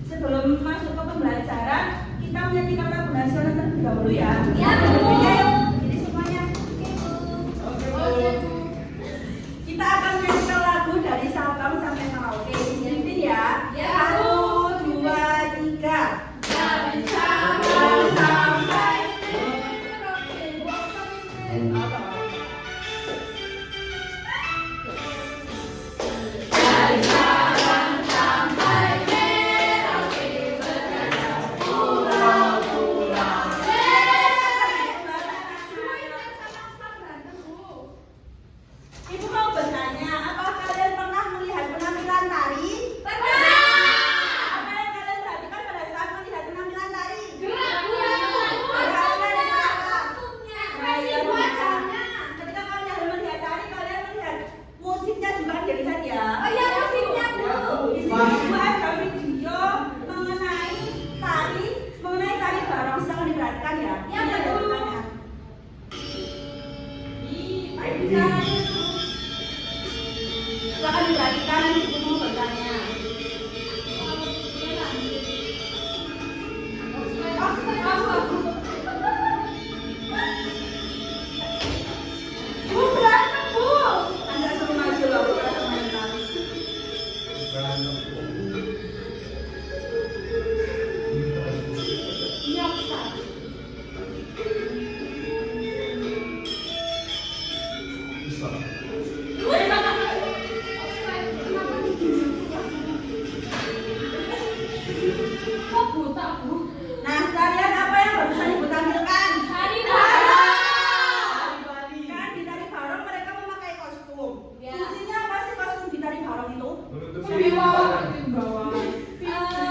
Sebelum masuk ke pembelajaran, kita menyanyikan lagu nasional terlebih dahulu ya. Ya, Bu. Jadi semuanya. Oke. Kita akan menyanyikan lagu dari Sabang sampai Merauke. Dipimpin ya. Ya, 1, 2, 3. Dari Sabang sampai Merauke. Dari Sabang sampai Merauke berjajah pulau-pulau. Ibu mau bertanya, apakah kalian pernah melihat penampilan tari? Pernah. Apa yang kalian perhatikan pada saat melihat penampilan tari? Gerak-gerak. Ketika kalian melihat tari, kalian melihat musiknya juga dilihat ya. Oh iya, musiknya, Bu. Di sini Ibu ada video mengenai tari barong, sedang diperhatikan ya. Ya, Ini ada Bu. pertanyaan. Ayo bisa. Silakan diperhatikan, nanti Ibu mau bertanya. Ibu berantem, Bu. Anda suruh maju loh, bukan sebentar. Nyoksa. Kok buta, Bu? Nah, kalian apa yang barusan Ibu tampilkan? Tari barong. Kan di tari barong mereka memakai kostum. Ya. Fungsinya apa sih kostum di tari barong itu?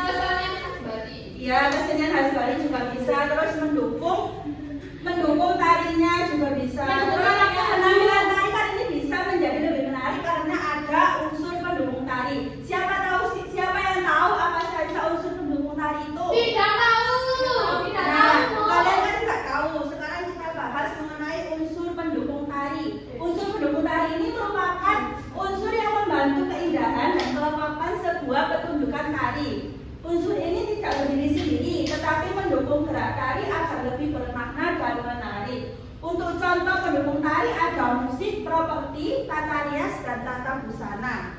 Kesannya khas Bali. Ya, kesenian khas Bali juga bisa. Terus mendukung tarinya juga bisa. Terus penampilan tari kali ini bisa menjadi lebih menarik karena ada unsur pendukung tari. Siapa yang tahu apa saja unsur pendukung tari itu? Tidak tahu. Tidak Nah, tahu. kalian kan nggak tahu. Sekarang kita bahas mengenai unsur pendukung tari. Unsur pendukung tari ini merupakan unsur yang membantu keindahan dan kelompakan sebuah pertunjukan tari. Unsur ini tidak berdiri sendiri, tetapi mendukung gerak tari agar lebih bermakna dan menarik. Untuk contoh pendukung tari ada musik, properti, tata rias, dan tata busana.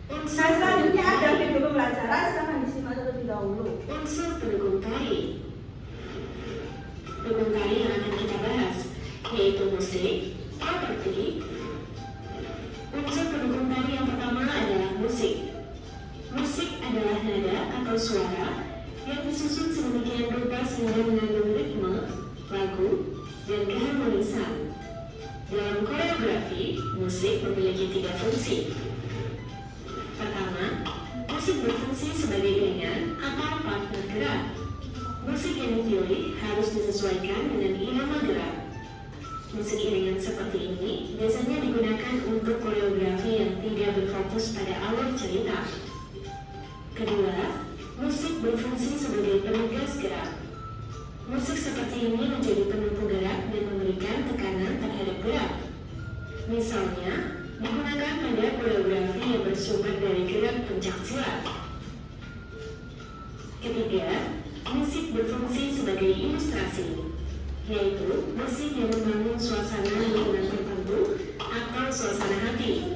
Nah, selanjutnya ada video pembelajaran, silahkan disimak terlebih dahulu. Unsur pendukung tari. Pendukung tari yang akan kita bahas yaitu musik, properti. Unsur pendukung tari yang pertama adalah musik. Musik adalah nada atau suara yang disusun sedemikian rupa sehingga mengandung ritme, lagu, dan keharmonisan. Dalam koreografi, musik memiliki 3 fungsi. Pertama, musik berfungsi sebagai iringan atau partner gerak. Musik yang dipilih harus disesuaikan dengan irama gerak. Musik iringan seperti ini biasanya digunakan untuk koreografi yang tidak berfokus pada alur cerita. Kedua, musik berfungsi sebagai penegas gerak. Musik seperti ini menjadi penumpu gerak dan memberikan tekanan terhadap gerak. Misalnya, digunakan pada koreografi yang bersumber dari gerak pencaksilat. Ketiga, musik berfungsi sebagai ilustrasi, yaitu musik yang membangun suasana lingkungan tertentu atau suasana hati.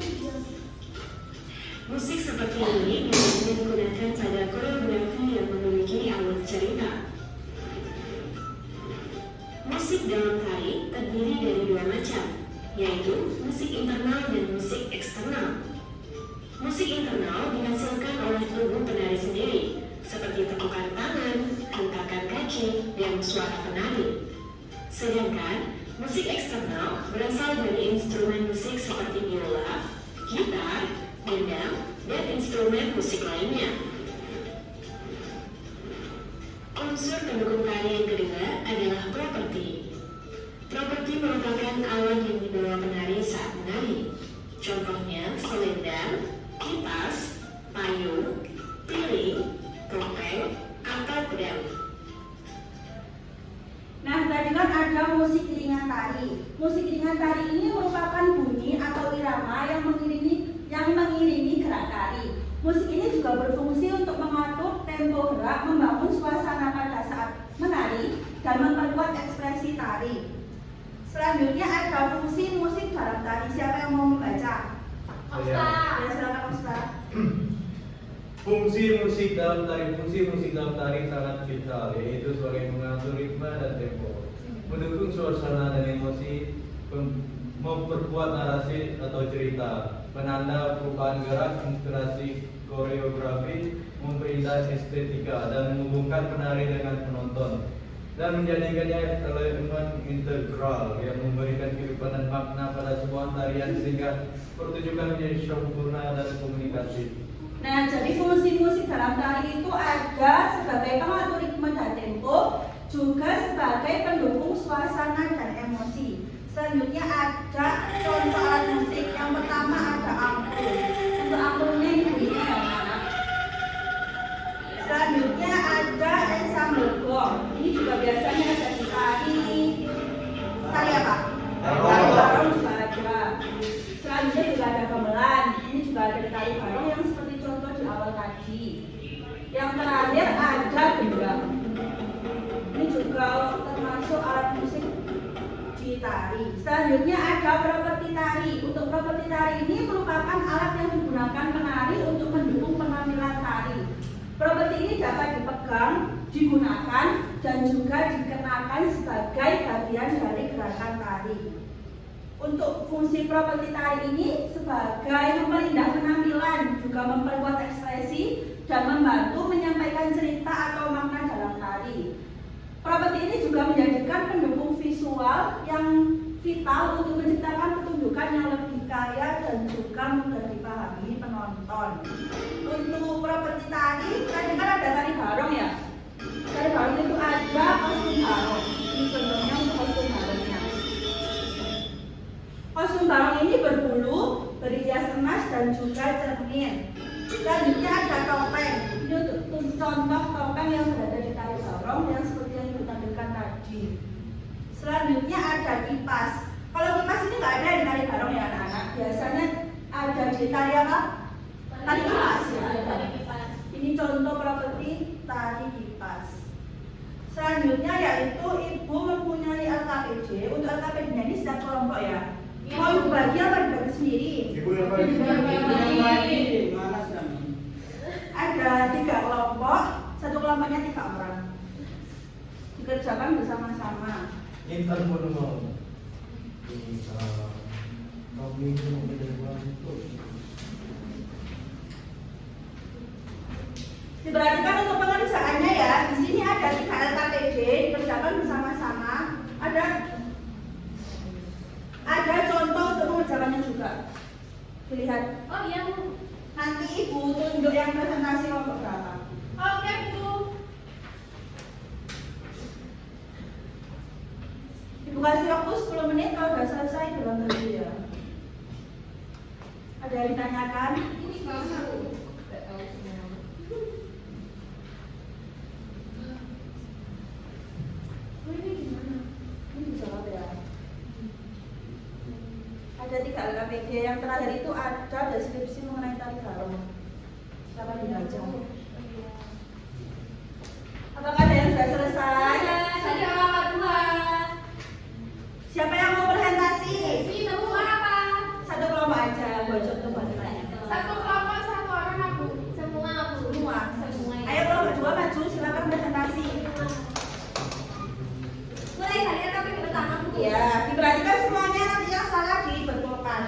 Musik seperti ini biasanya digunakan pada koreografi yang memiliki alur cerita. Musik dalam tari terdiri dari 2 macam, yaitu musik internal dan musik eksternal. Musik internal dihasilkan oleh tubuh penari sendiri, seperti tepukan tangan, hentakan kaki, dan suara penari. Sedangkan musik eksternal berasal dari instrumen musik seperti biola, gitar, gendang, dan instrumen musik lainnya. Unsur pendukung tari yang kedua adalah properti. Properti merupakan alat yang dibawa penari saat menari. Contohnya selendang, kipas, payung, piring, topeng, atau pedang. Nah, tadi kan ada musik iringan tari. Musik iringan tari ini merupakan bunyi atau irama yang mengiringi gerak tari. Musik ini juga berfungsi untuk mengatur tempo gerak, membangun suasana pada saat menari, dan memperkuat ekspresi tari. Selanjutnya ada fungsi musik dalam tari. Siapa yang mau membaca? Okta. Ya, silakan Ustaz. Fungsi musik dalam tari sangat vital, yaitu sebagai mengatur ritme dan tempo, mendukung suasana dan emosi, memperkuat narasi atau cerita, penanda perubahan gerak, inspirasi koreografi, memperindah estetika, dan menghubungkan penari dengan penonton, dan menjadikannya elemen integral yang memberikan kehidupan dan makna pada sebuah tarian sehingga pertunjukan menjadi sempurna dan komunikatif. Nah, jadi fungsi musik dalam tari itu ada sebagai pengatur ritme dan tempo, juga sebagai pendukung suasana dan emosi. Selanjutnya ada contoh alat musik. Yang pertama ada angklung. Untuk angklungnya ini bunyinya yang mana? Selanjutnya ada ensemble gong. Ini juga biasanya ada di tari apa? Tari barong juga ada. Selanjutnya juga ada gamelan. Ini juga ada di tari barong yang seperti contoh di awal tadi. Yang terakhir ada gendang. Ini juga termasuk alat musik di tari. Selanjutnya ada properti tari. Untuk properti tari ini merupakan alat yang digunakan penari untuk mendukung penampilan tari. Properti ini dapat dipegang, digunakan, dan juga dikenakan sebagai bagian dari gerakan tari. Untuk fungsi properti tari ini sebagai memperindah penampilan, juga memperkuat ekspresi, dan membantu menyampaikan cerita atau makna dalam tari. Properti ini juga menjadikan pendukung visual yang vital untuk menciptakan pertunjukan yang lebih kaya dan juga mudah dipahami penonton. Untuk properti tari, tadi kan ada tari barong ya. Tari barong itu ada kostum barong. Ini contohnya untuk kostum barongnya. Kostum barong ini berbulu, berhias emas dan juga cermin. Selanjutnya ada topeng. Ini untuk contoh topeng yang berada di tari barong yang seperti yang ditampilkan tadi. Selanjutnya ada kipas. Kalau kipas ini nggak ada di tari barong ya anak-anak. Biasanya ada di tari apa? Tari kipas ya. Ada. Ini contoh properti tari kipas. Selanjutnya yaitu ibu mempunyai LKPJ. Untuk LKPJ-nya ini sedang kelompok ya. Mau ibu bagi apa dibagi sendiri? Ibu yang bagi. Mana sedang? Ada 3 kelompok, satu kelompoknya 3 orang. Dikerjakan bersama-sama. Intan pun mau. Kami mau berjalan itu. Diperhatikan untuk pengerjaannya ya. Di sini ada 3 LKPJ dikerjakan bersama-sama. Ada contoh untuk pengerjaannya juga. Dilihat. Oh iya Bu. Nanti ibu tunjuk yang presentasi kelompok berapa. Oke Bu. Ibu kasih waktu 10 menit kalau sudah selesai belum tadi ya. Ada yang ditanyakan? Ini kamu. Tidak tahu semua. Oh, ini gimana? Ini dijawab ya. Ada 3 LKPD. Yang terakhir itu ada deskripsi mengenai tari barong. Siapa yang dibaca? Apakah ada yang sudah selesai? Saya kelompok 2. Siapa yang mau presentasi? Ini semua apa? Satu kelompok aja. Buat contoh buat saya. Satu kelompok 1 orang aku. Semua Bu. Semua. Ayo kelompok 2 maju. Silakan presentasi. Mulai dari LKPD pertama Bu. Ya, diperhatikan semuanya, nanti yang salah dibetulkan.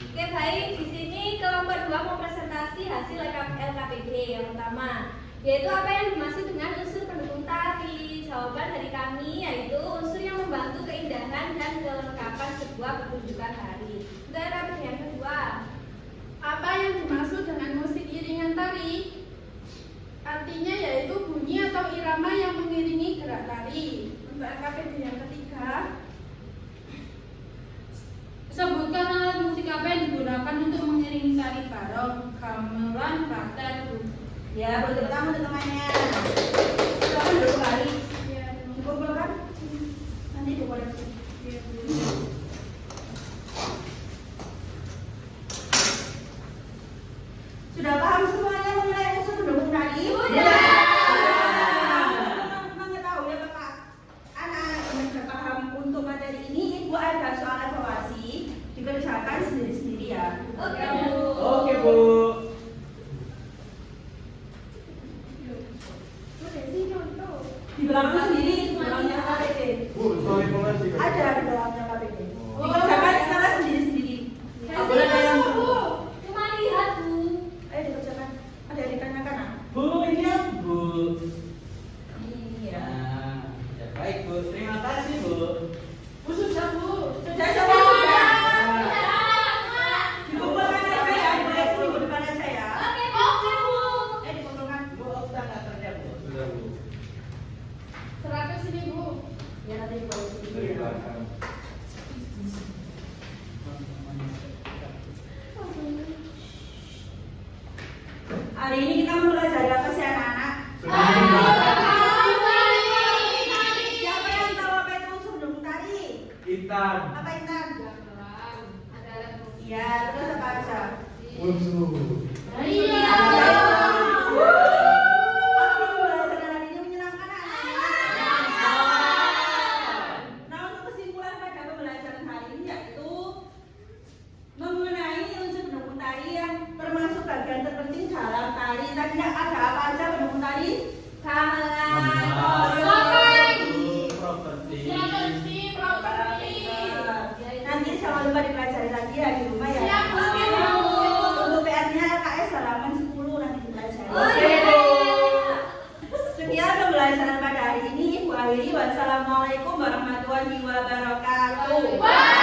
Oke baik, di sini kelompok 2 mau presentasi hasil LKPD yang pertama, yaitu apa yang dimaksud dengan unsur pendukung tari. Jawaban dari kami yaitu unsur yang membantu keindahan dan kelengkapan sebuah pertunjukan tari. Untuk LKPD yang kedua, Apa yang dimaksud dengan musik iringan tari? Artinya yaitu bunyi atau irama yang mengiringi gerak tari. Untuk LKPD yang ketiga, sebutkan alat musik apa yang digunakan untuk mengiringi tari barong, gamelan, bater, Ya, boleh tepuk tangan untuk temannya. Silakan dulu kali. Dikumpulkan. Nanti dikoreksi. Sudah paham semuanya mengenai unsur pendukung tadi? Sudah. Mengetahui apakah anak-anak sudah paham untuk materi ini? Ibu ada soal evaluasi dikerjakan sendiri-sendiri ya. Oke, Bu. Oke, Bu. Di belakang sendiri, di belakangnya KPD. Bu, soal evaluasi. Ada di belakangnya KPD. Dikerjakan secara sendiri-sendiri. Nggak boleh ada yang Cuma lihat, Bu. ayo dikerjakan. Ada yang ditanyakan? Bu, ini ya, Bu. Iya. Ya, baik, Bu. Terima kasih, Bu. Bu sudah Bu. Sudah, sudah. Dikumpulkan aja ya, boleh sini di depan aja ya. Oke, Bu. Dikumpulkan. Bu, Okta nggak kerja, Bu. Sudah, Bu. Serahkan sini Bu. Ya nanti dibawa sini. Dari belakang. Hari ini kita mempelajari apa sih anak-anak? Sudah dibahas. Siapa yang tahu apa itu unsur pendukung tari? Intan. Apa Intan? Ada alat musik. Ya, terus apa aja? Unsur. Iya. Apakah pembelajaran hari ini menyenangkan anak-anak? Nah, untuk kesimpulan pada pembelajaran hari ini yaitu mengenai unsur pendukung tari yang termasuk bagian terpenting dalam tari. Tadi ada apa aja pendukung tari? Gamelan, Properti. Nanti jangan lupa dipelajari lagi ya di rumah ya. Siap, oke, Bu. Untuk PR-nya LKS halaman 10 nanti dipelajari. Oke. Sekian pembelajaran pada hari ini. Ibu akhiri. Wassalamualaikum warahmatullahi wabarakatuh.